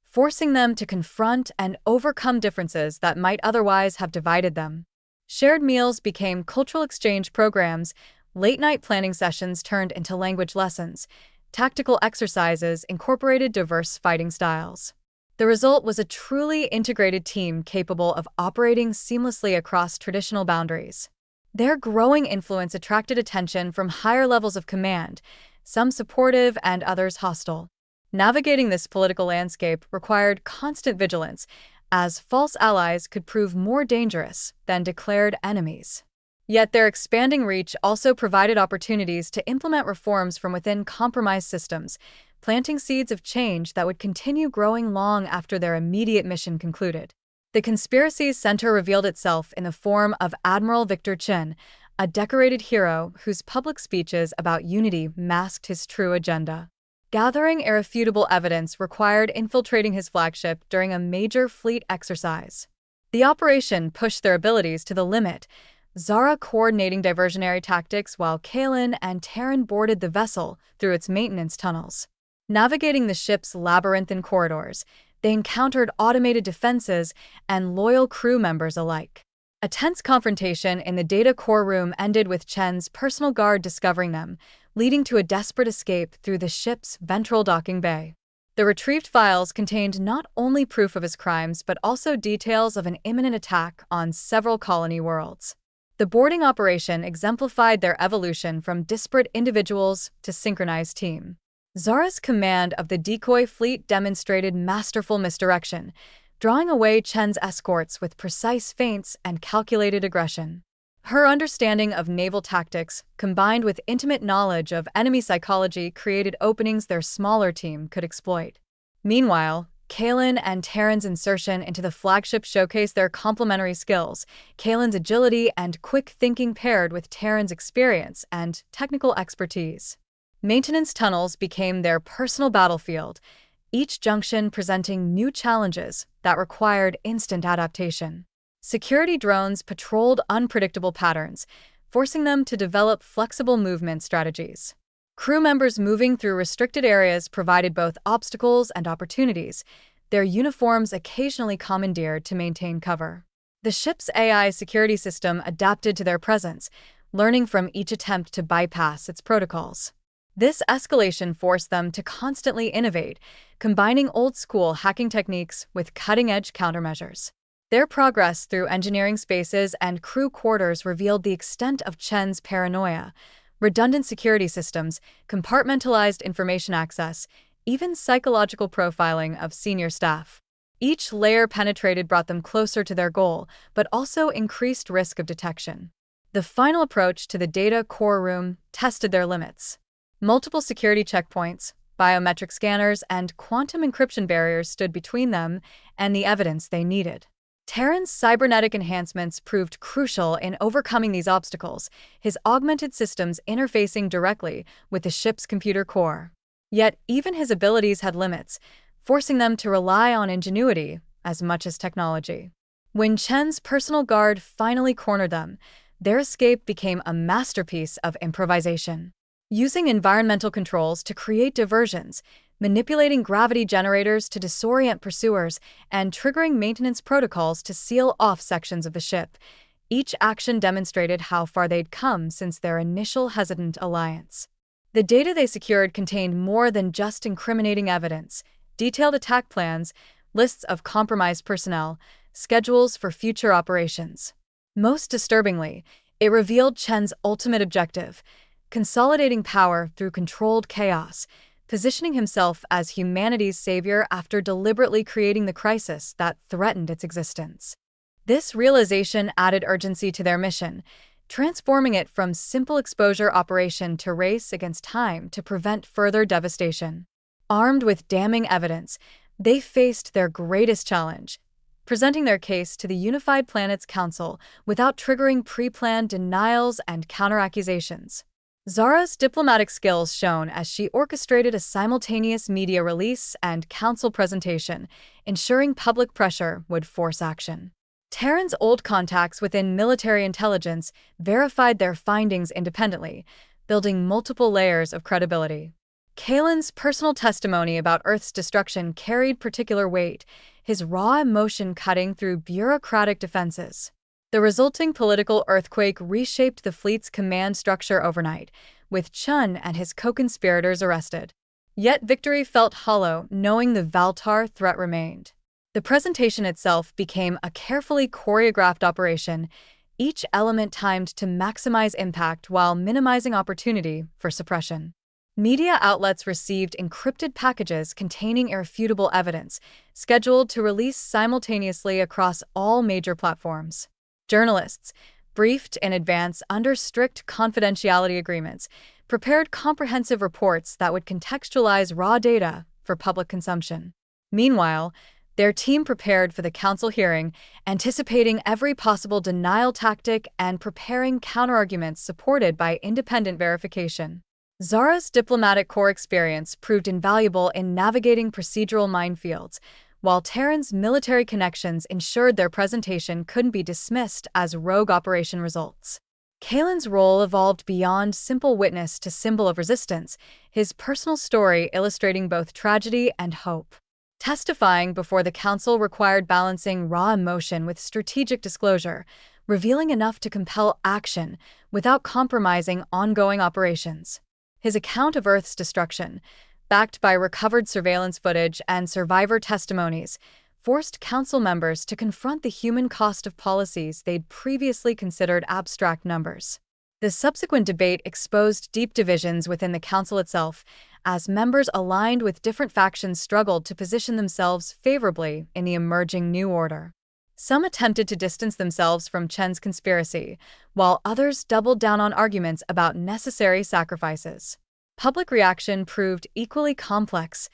forcing them to confront and overcome differences that might otherwise have divided them. Shared meals became cultural exchange programs, late-night planning sessions turned into language lessons, tactical exercises incorporated diverse fighting styles. The result was a truly integrated team capable of operating seamlessly across traditional boundaries. Their growing influence attracted attention from higher levels of command, some supportive and others hostile. Navigating this political landscape required constant vigilance, as false allies could prove more dangerous than declared enemies. Yet their expanding reach also provided opportunities to implement reforms from within compromised systems, planting seeds of change that would continue growing long after their immediate mission concluded. The conspiracy's center revealed itself in the form of Admiral Victor Chen, a decorated hero whose public speeches about unity masked his true agenda. Gathering irrefutable evidence required infiltrating his flagship during a major fleet exercise. The operation pushed their abilities to the limit, Zara coordinating diversionary tactics while Kaelin and Terran boarded the vessel through its maintenance tunnels. Navigating the ship's labyrinthine corridors, they encountered automated defenses and loyal crew members alike. A tense confrontation in the data core room ended with Chen's personal guard discovering them, leading to a desperate escape through the ship's ventral docking bay. The retrieved files contained not only proof of his crimes but also details of an imminent attack on several colony worlds. The boarding operation exemplified their evolution from disparate individuals to synchronized team. Zara's command of the decoy fleet demonstrated masterful misdirection, drawing away Chen's escorts with precise feints and calculated aggression. Her understanding of naval tactics, combined with intimate knowledge of enemy psychology, created openings their smaller team could exploit. Meanwhile, Kaelin and Terran's insertion into the flagship showcased their complementary skills, Kaelin's agility and quick thinking paired with Terran's experience and technical expertise. Maintenance tunnels became their personal battlefield, each junction presenting new challenges that required instant adaptation. Security drones patrolled unpredictable patterns, forcing them to develop flexible movement strategies. Crew members moving through restricted areas provided both obstacles and opportunities, their uniforms occasionally commandeered to maintain cover. The ship's AI security system adapted to their presence, learning from each attempt to bypass its protocols. This escalation forced them to constantly innovate, combining old-school hacking techniques with cutting-edge countermeasures. Their progress through engineering spaces and crew quarters revealed the extent of Chen's paranoia. Redundant security systems, compartmentalized information access, even psychological profiling of senior staff. Each layer penetrated brought them closer to their goal, but also increased risk of detection. The final approach to the data core room tested their limits. Multiple security checkpoints, biometric scanners, and quantum encryption barriers stood between them and the evidence they needed. Terran's cybernetic enhancements proved crucial in overcoming these obstacles, his augmented systems interfacing directly with the ship's computer core. Yet, even his abilities had limits, forcing them to rely on ingenuity as much as technology. When Chen's personal guard finally cornered them, their escape became a masterpiece of improvisation. Using environmental controls to create diversions, manipulating gravity generators to disorient pursuers, and triggering maintenance protocols to seal off sections of the ship, each action demonstrated how far they'd come since their initial hesitant alliance. The data they secured contained more than just incriminating evidence, detailed attack plans, lists of compromised personnel, schedules for future operations. Most disturbingly, it revealed Chen's ultimate objective: consolidating power through controlled chaos, positioning himself as humanity's savior after deliberately creating the crisis that threatened its existence. This realization added urgency to their mission, transforming it from simple exposure operation to race against time to prevent further devastation. Armed with damning evidence, they faced their greatest challenge, presenting their case to the Unified Planets Council without triggering pre-planned denials and counter-accusations. Zara's diplomatic skills shone as she orchestrated a simultaneous media release and council presentation, ensuring public pressure would force action. Terran's old contacts within military intelligence verified their findings independently, building multiple layers of credibility. Kalen's personal testimony about Earth's destruction carried particular weight, his raw emotion cutting through bureaucratic defenses. The resulting political earthquake reshaped the fleet's command structure overnight, with Chun and his co-conspirators arrested. Yet victory felt hollow, knowing the Valtar threat remained. The presentation itself became a carefully choreographed operation, each element timed to maximize impact while minimizing opportunity for suppression. Media outlets received encrypted packages containing irrefutable evidence, scheduled to release simultaneously across all major platforms. Journalists, briefed in advance under strict confidentiality agreements, prepared comprehensive reports that would contextualize raw data for public consumption. Meanwhile, their team prepared for the council hearing, anticipating every possible denial tactic and preparing counterarguments supported by independent verification. Zara's diplomatic corps experience proved invaluable in navigating procedural minefields, while Terran's military connections ensured their presentation couldn't be dismissed as rogue operation results. Kalen's role evolved beyond simple witness to symbol of resistance, his personal story illustrating both tragedy and hope. Testifying before the council required balancing raw emotion with strategic disclosure, revealing enough to compel action without compromising ongoing operations. His account of Earth's destruction, backed by recovered surveillance footage and survivor testimonies, forced council members to confront the human cost of policies they'd previously considered abstract numbers. The subsequent debate exposed deep divisions within the council itself, as members aligned with different factions struggled to position themselves favorably in the emerging new order. Some attempted to distance themselves from Chen's conspiracy, while others doubled down on arguments about necessary sacrifices. Public reaction proved equally complex.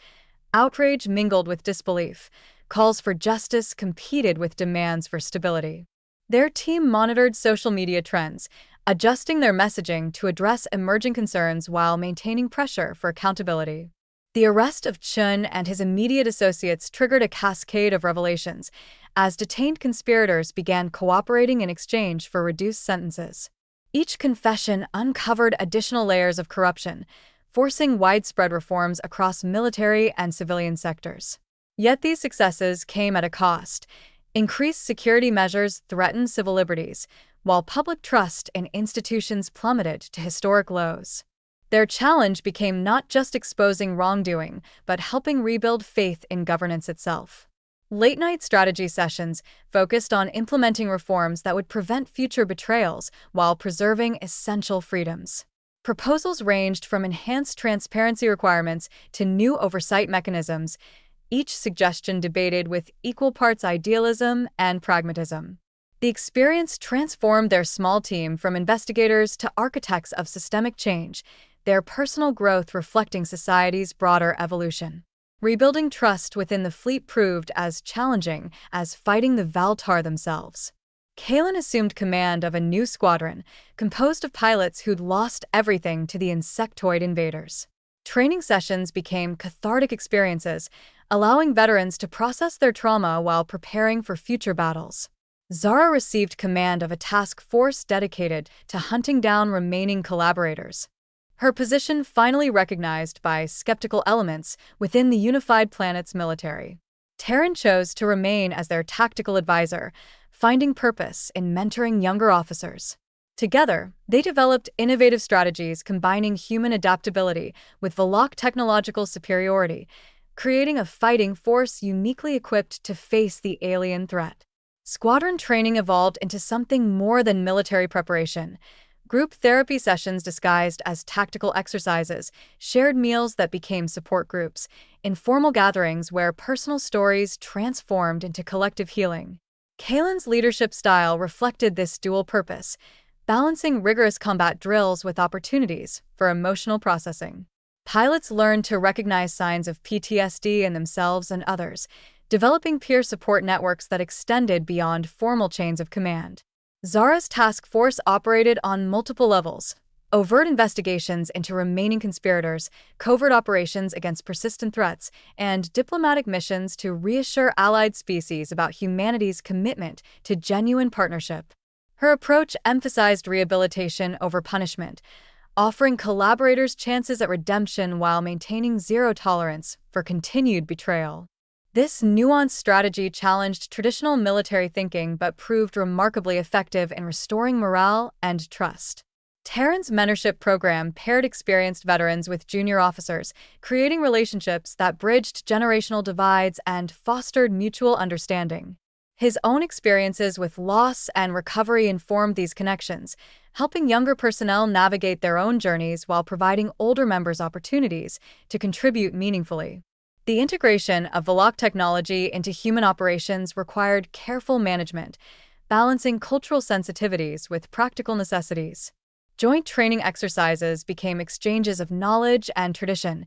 Outrage mingled with disbelief. Calls for justice competed with demands for stability. Their team monitored social media trends, adjusting their messaging to address emerging concerns while maintaining pressure for accountability. The arrest of Chun and his immediate associates triggered a cascade of revelations, as detained conspirators began cooperating in exchange for reduced sentences. Each confession uncovered additional layers of corruption, forcing widespread reforms across military and civilian sectors. Yet these successes came at a cost. Increased security measures threatened civil liberties, while public trust in institutions plummeted to historic lows. Their challenge became not just exposing wrongdoing, but helping rebuild faith in governance itself. Late-night strategy sessions focused on implementing reforms that would prevent future betrayals while preserving essential freedoms. Proposals ranged from enhanced transparency requirements to new oversight mechanisms, each suggestion debated with equal parts idealism and pragmatism. The experience transformed their small team from investigators to architects of systemic change, their personal growth reflecting society's broader evolution. Rebuilding trust within the fleet proved as challenging as fighting the Valtar themselves. Kalen assumed command of a new squadron, composed of pilots who'd lost everything to the insectoid invaders. Training sessions became cathartic experiences, allowing veterans to process their trauma while preparing for future battles. Zara received command of a task force dedicated to hunting down remaining collaborators. Her position finally recognized by skeptical elements within the Unified Planets military. Terran chose to remain as their tactical advisor, finding purpose in mentoring younger officers. Together, they developed innovative strategies combining human adaptability with Valak technological superiority, creating a fighting force uniquely equipped to face the alien threat. Squadron training evolved into something more than military preparation. Group therapy sessions disguised as tactical exercises, shared meals that became support groups, informal gatherings where personal stories transformed into collective healing. Kalen's leadership style reflected this dual purpose, balancing rigorous combat drills with opportunities for emotional processing. Pilots learned to recognize signs of PTSD in themselves and others, developing peer support networks that extended beyond formal chains of command. Zara's task force operated on multiple levels: overt investigations into remaining conspirators, covert operations against persistent threats, and diplomatic missions to reassure allied species about humanity's commitment to genuine partnership. Her approach emphasized rehabilitation over punishment, offering collaborators chances at redemption while maintaining zero tolerance for continued betrayal. This nuanced strategy challenged traditional military thinking but proved remarkably effective in restoring morale and trust. Terran's mentorship program paired experienced veterans with junior officers, creating relationships that bridged generational divides and fostered mutual understanding. His own experiences with loss and recovery informed these connections, helping younger personnel navigate their own journeys while providing older members opportunities to contribute meaningfully. The integration of Valak technology into human operations required careful management, balancing cultural sensitivities with practical necessities. Joint training exercises became exchanges of knowledge and tradition,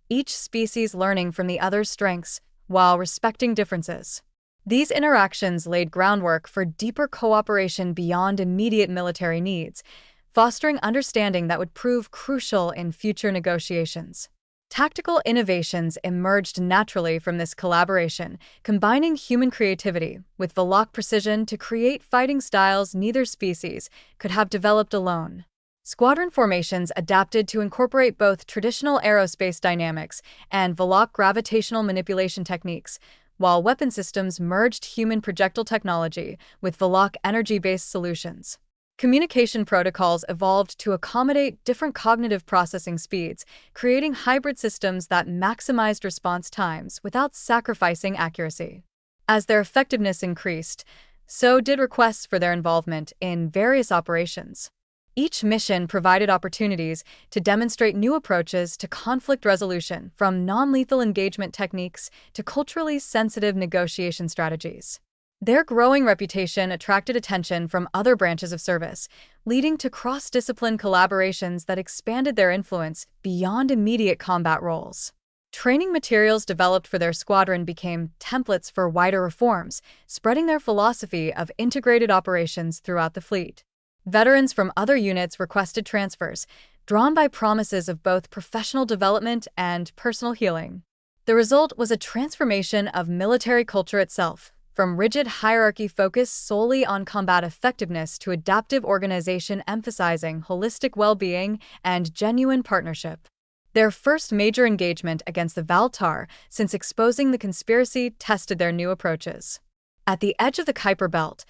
each species learning from the other's strengths while respecting differences. These interactions laid groundwork for deeper cooperation beyond immediate military needs, fostering understanding that would prove crucial in future negotiations. Tactical innovations emerged naturally from this collaboration, combining human creativity with Valak precision to create fighting styles neither species could have developed alone. Squadron formations adapted to incorporate both traditional aerospace dynamics and Valak gravitational manipulation techniques, while weapon systems merged human projectile technology with Valak energy-based solutions. Communication protocols evolved to accommodate different cognitive processing speeds, creating hybrid systems that maximized response times without sacrificing accuracy. As their effectiveness increased, so did requests for their involvement in various operations. Each mission provided opportunities to demonstrate new approaches to conflict resolution, from non-lethal engagement techniques to culturally sensitive negotiation strategies. Their growing reputation attracted attention from other branches of service, leading to cross-discipline collaborations that expanded their influence beyond immediate combat roles. Training materials developed for their squadron became templates for wider reforms, spreading their philosophy of integrated operations throughout the fleet. Veterans from other units requested transfers, drawn by promises of both professional development and personal healing. The result was a transformation of military culture itself, from rigid hierarchy focused solely on combat effectiveness to adaptive organization emphasizing holistic well-being and genuine partnership. Their first major engagement against the Valtar since exposing the conspiracy tested their new approaches. At the edge of the Kuiper Belt,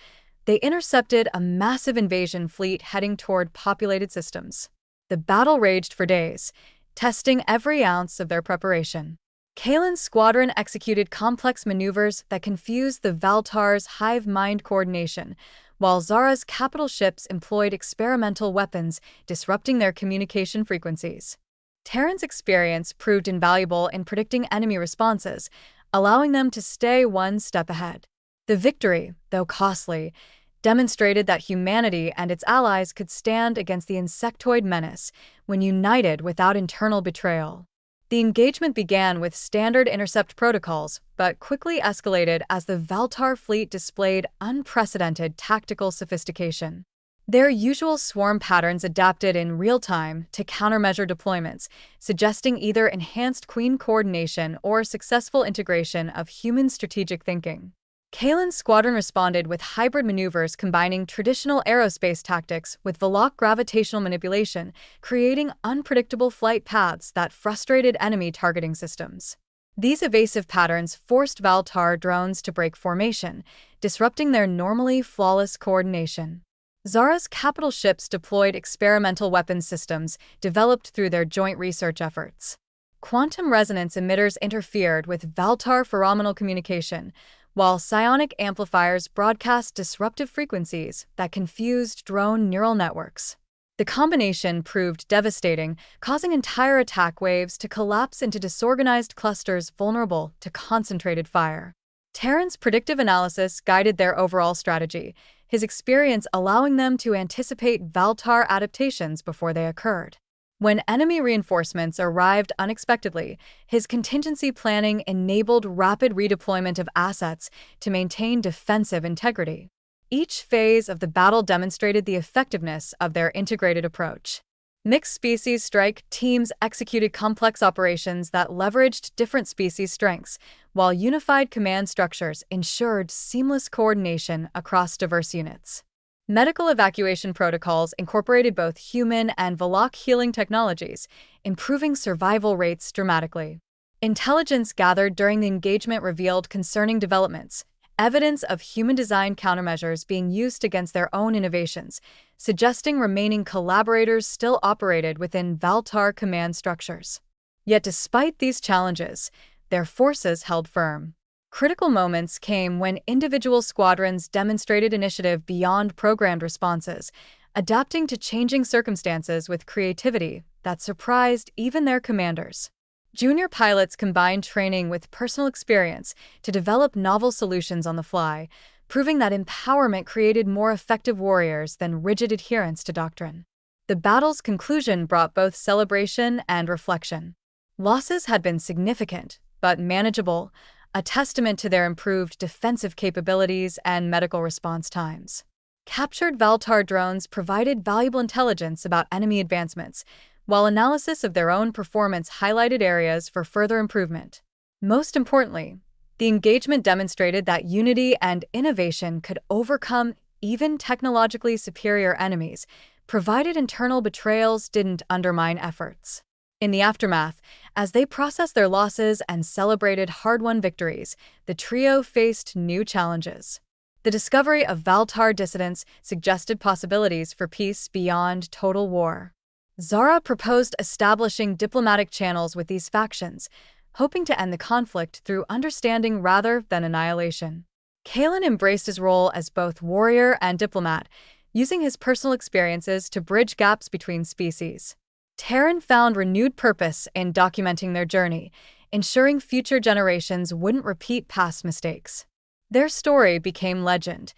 they intercepted a massive invasion fleet heading toward populated systems. The battle raged for days, testing every ounce of their preparation. Kalen's squadron executed complex maneuvers that confused the Valtar's hive mind coordination, while Zara's capital ships employed experimental weapons, disrupting their communication frequencies. Terran's experience proved invaluable in predicting enemy responses, allowing them to stay one step ahead. The victory, though costly, demonstrated that humanity and its allies could stand against the insectoid menace when united without internal betrayal. The engagement began with standard intercept protocols, but quickly escalated as the Valtar fleet displayed unprecedented tactical sophistication. Their usual swarm patterns adapted in real time to countermeasure deployments, suggesting either enhanced queen coordination or successful integration of human strategic thinking. Kalen's squadron responded with hybrid maneuvers combining traditional aerospace tactics with Valak gravitational manipulation, creating unpredictable flight paths that frustrated enemy targeting systems. These evasive patterns forced Valtar drones to break formation, disrupting their normally flawless coordination. Zara's capital ships deployed experimental weapons systems developed through their joint research efforts. Quantum resonance emitters interfered with Valtar pheromonal communication, while psionic amplifiers broadcast disruptive frequencies that confused drone neural networks. The combination proved devastating, causing entire attack waves to collapse into disorganized clusters vulnerable to concentrated fire. Terran's predictive analysis guided their overall strategy, his experience allowing them to anticipate Valtar adaptations before they occurred. When enemy reinforcements arrived unexpectedly, his contingency planning enabled rapid redeployment of assets to maintain defensive integrity. Each phase of the battle demonstrated the effectiveness of their integrated approach. Mixed species strike teams executed complex operations that leveraged different species' strengths, while unified command structures ensured seamless coordination across diverse units. Medical evacuation protocols incorporated both human and Valak healing technologies, improving survival rates dramatically. Intelligence gathered during the engagement revealed concerning developments, evidence of human-designed countermeasures being used against their own innovations, suggesting remaining collaborators still operated within Valtar command structures. Yet despite these challenges, their forces held firm. Critical moments came when individual squadrons demonstrated initiative beyond programmed responses, adapting to changing circumstances with creativity that surprised even their commanders. Junior pilots combined training with personal experience to develop novel solutions on the fly, proving that empowerment created more effective warriors than rigid adherence to doctrine. The battle's conclusion brought both celebration and reflection. Losses had been significant, but manageable, a testament to their improved defensive capabilities and medical response times. Captured Valtar drones provided valuable intelligence about enemy advancements, while analysis of their own performance highlighted areas for further improvement. Most importantly, the engagement demonstrated that unity and innovation could overcome even technologically superior enemies, provided internal betrayals didn't undermine efforts. In the aftermath, as they processed their losses and celebrated hard-won victories, the trio faced new challenges. The discovery of Valtar dissidents suggested possibilities for peace beyond total war. Zara proposed establishing diplomatic channels with these factions, hoping to end the conflict through understanding rather than annihilation. Kalen embraced his role as both warrior and diplomat, using his personal experiences to bridge gaps between species. Terran found renewed purpose in documenting their journey, ensuring future generations wouldn't repeat past mistakes. Their story became legend,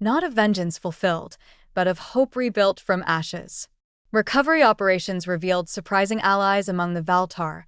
not of vengeance fulfilled, but of hope rebuilt from ashes. Recovery operations revealed surprising allies among the Valtar,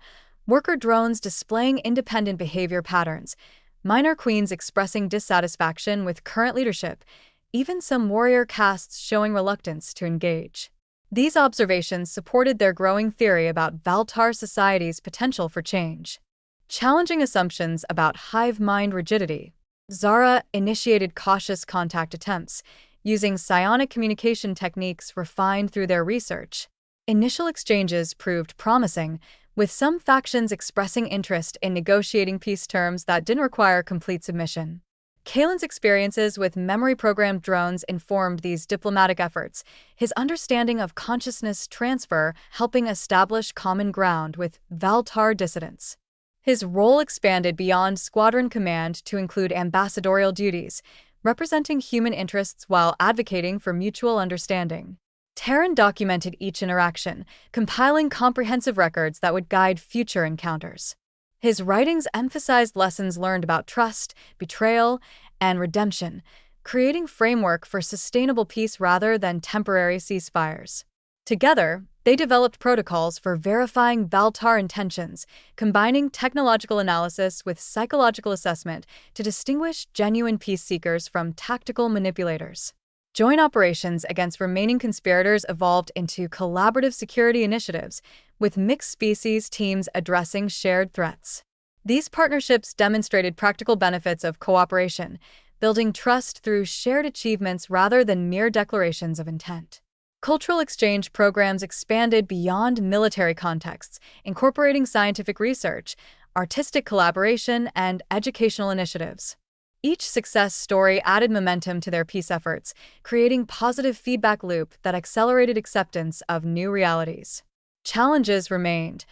worker drones displaying independent behavior patterns, minor queens expressing dissatisfaction with current leadership, even some warrior castes showing reluctance to engage. These observations supported their growing theory about Valtar society's potential for change. Challenging assumptions about hive mind rigidity, Zara initiated cautious contact attempts, using psionic communication techniques refined through their research. Initial exchanges proved promising, with some factions expressing interest in negotiating peace terms that didn't require complete submission. Kalen's experiences with memory-programmed drones informed these diplomatic efforts, his understanding of consciousness transfer helping establish common ground with Valtar dissidents. His role expanded beyond squadron command to include ambassadorial duties, representing human interests while advocating for mutual understanding. Terran documented each interaction, compiling comprehensive records that would guide future encounters. His writings emphasized lessons learned about trust, betrayal, and redemption, creating framework for sustainable peace rather than temporary ceasefires. Together, they developed protocols for verifying Valtar intentions, combining technological analysis with psychological assessment to distinguish genuine peace seekers from tactical manipulators. Joint operations against remaining conspirators evolved into collaborative security initiatives, with mixed species teams addressing shared threats. These partnerships demonstrated practical benefits of cooperation, building trust through shared achievements rather than mere declarations of intent. Cultural exchange programs expanded beyond military contexts, incorporating scientific research, artistic collaboration, and educational initiatives. Each success story added momentum to their peace efforts, creating positive feedback loop that accelerated acceptance of new realities. Challenges remained.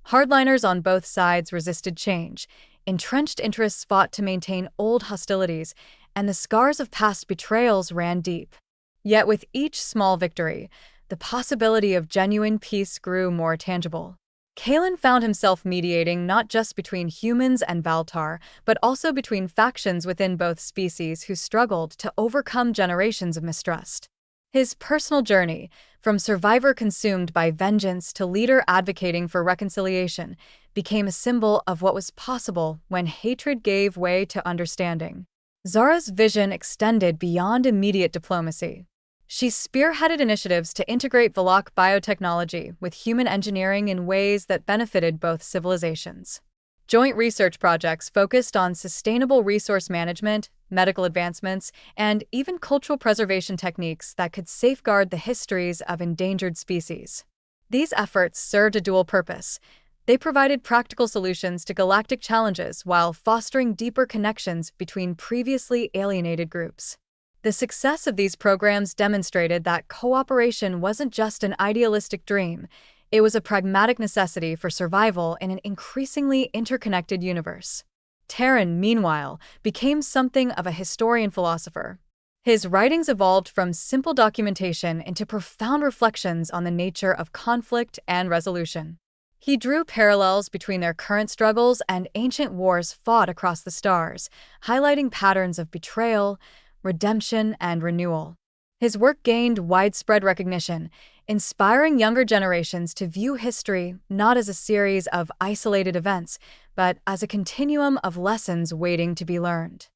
Hardliners on both sides resisted change, entrenched interests fought to maintain old hostilities, and the scars of past betrayals ran deep. Yet with each small victory, the possibility of genuine peace grew more tangible. Kalen found himself mediating not just between humans and Valtar, but also between factions within both species who struggled to overcome generations of mistrust. His personal journey, from survivor consumed by vengeance to leader advocating for reconciliation, became a symbol of what was possible when hatred gave way to understanding. Zara's vision extended beyond immediate diplomacy. She spearheaded initiatives to integrate Valak biotechnology with human engineering in ways that benefited both civilizations. Joint research projects focused on sustainable resource management, medical advancements, and even cultural preservation techniques that could safeguard the histories of endangered species. These efforts served a dual purpose. They provided practical solutions to galactic challenges while fostering deeper connections between previously alienated groups. The success of these programs demonstrated that cooperation wasn't just an idealistic dream, it was a pragmatic necessity for survival in an increasingly interconnected universe. Terran, meanwhile, became something of a historian-philosopher. His writings evolved from simple documentation into profound reflections on the nature of conflict and resolution. He drew parallels between their current struggles and ancient wars fought across the stars, highlighting patterns of betrayal, redemption, and renewal. His work gained widespread recognition, inspiring younger generations to view history not as a series of isolated events, but as a continuum of lessons waiting to be learned.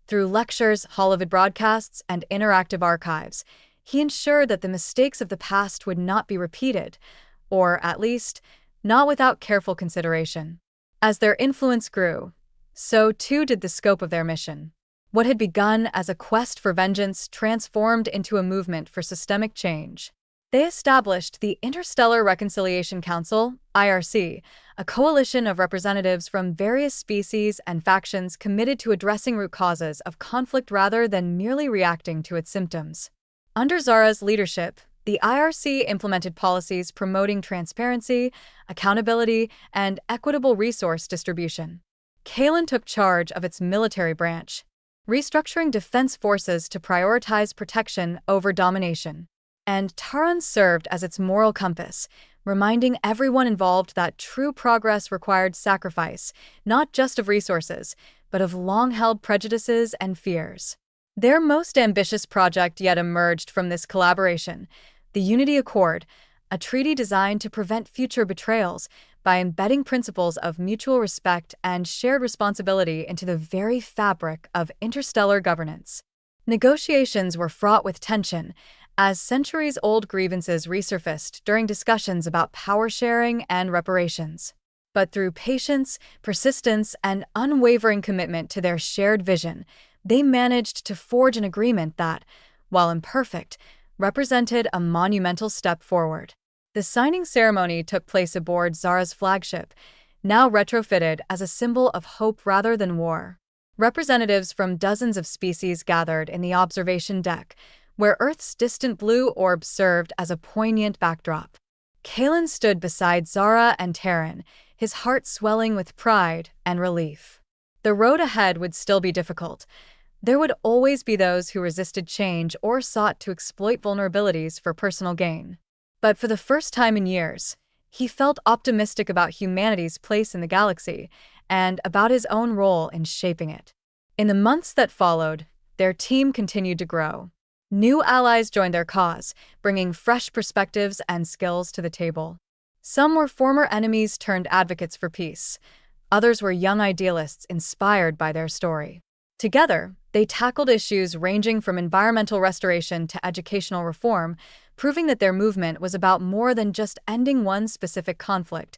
Through lectures, holovid broadcasts, and interactive archives, he ensured that the mistakes of the past would not be repeated, or, at least, not without careful consideration. As their influence grew, so too did the scope of their mission. What had begun as a quest for vengeance transformed into a movement for systemic change. They established the Interstellar Reconciliation Council, IRC, a coalition of representatives from various species and factions committed to addressing root causes of conflict rather than merely reacting to its symptoms. Under Zara's leadership, the IRC implemented policies promoting transparency, accountability, and equitable resource distribution. Kalen took charge of its military branch, restructuring defense forces to prioritize protection over domination. And Taran served as its moral compass, reminding everyone involved that true progress required sacrifice, not just of resources, but of long-held prejudices and fears. Their most ambitious project yet emerged from this collaboration, the Unity Accord, a treaty designed to prevent future betrayals by embedding principles of mutual respect and shared responsibility into the very fabric of interstellar governance. Negotiations were fraught with tension, as centuries-old grievances resurfaced during discussions about power sharing and reparations. But through patience, persistence, and unwavering commitment to their shared vision, they managed to forge an agreement that, while imperfect, represented a monumental step forward. The signing ceremony took place aboard Zara's flagship, now retrofitted as a symbol of hope rather than war. Representatives from dozens of species gathered in the observation deck, where Earth's distant blue orb served as a poignant backdrop. Kalen stood beside Zara and Terran, his heart swelling with pride and relief. The road ahead would still be difficult. There would always be those who resisted change or sought to exploit vulnerabilities for personal gain. But for the first time in years, he felt optimistic about humanity's place in the galaxy and about his own role in shaping it. In the months that followed, their team continued to grow. New allies joined their cause, bringing fresh perspectives and skills to the table. Some were former enemies turned advocates for peace. Others were young idealists inspired by their story. Together, they tackled issues ranging from environmental restoration to educational reform, proving that their movement was about more than just ending one specific conflict.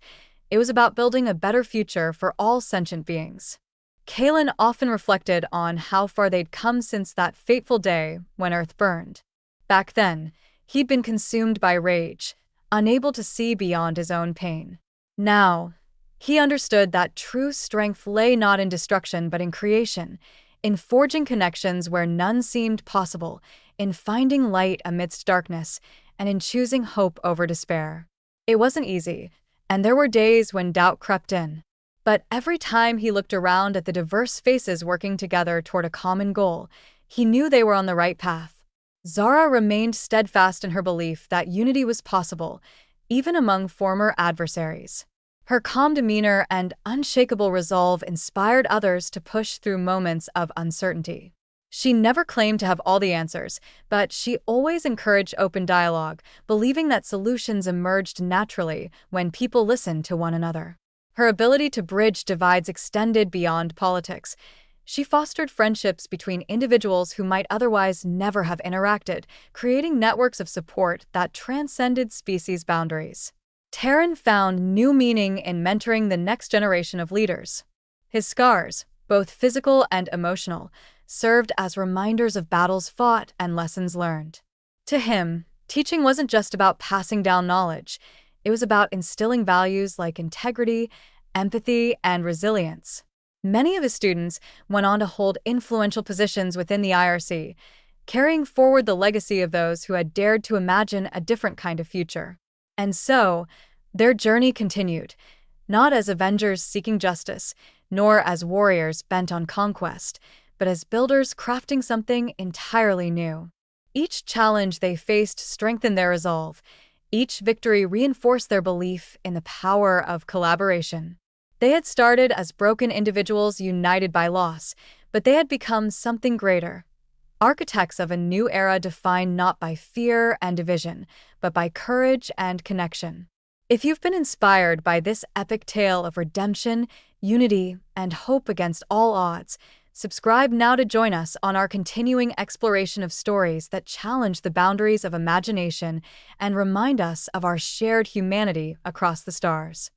It was about building a better future for all sentient beings. Kalen often reflected on how far they'd come since that fateful day when Earth burned. Back then, he'd been consumed by rage, unable to see beyond his own pain. Now, he understood that true strength lay not in destruction but in creation, in forging connections where none seemed possible, in finding light amidst darkness, and in choosing hope over despair. It wasn't easy, and there were days when doubt crept in. But every time he looked around at the diverse faces working together toward a common goal, he knew they were on the right path. Zara remained steadfast in her belief that unity was possible, even among former adversaries. Her calm demeanor and unshakable resolve inspired others to push through moments of uncertainty. She never claimed to have all the answers, but she always encouraged open dialogue, believing that solutions emerged naturally when people listened to one another. Her ability to bridge divides extended beyond politics. She fostered friendships between individuals who might otherwise never have interacted, creating networks of support that transcended species boundaries. Terran found new meaning in mentoring the next generation of leaders. His scars, both physical and emotional, served as reminders of battles fought and lessons learned. To him, teaching wasn't just about passing down knowledge, it was about instilling values like integrity, empathy, and resilience. Many of his students went on to hold influential positions within the IRC, carrying forward the legacy of those who had dared to imagine a different kind of future. And so, their journey continued, not as avengers seeking justice, nor as warriors bent on conquest, but as builders crafting something entirely new. Each challenge they faced strengthened their resolve. Each victory reinforced their belief in the power of collaboration. They had started as broken individuals united by loss, but they had become something greater. Architects of a new era defined not by fear and division, but by courage and connection. If you've been inspired by this epic tale of redemption, unity, and hope against all odds, subscribe now to join us on our continuing exploration of stories that challenge the boundaries of imagination and remind us of our shared humanity across the stars.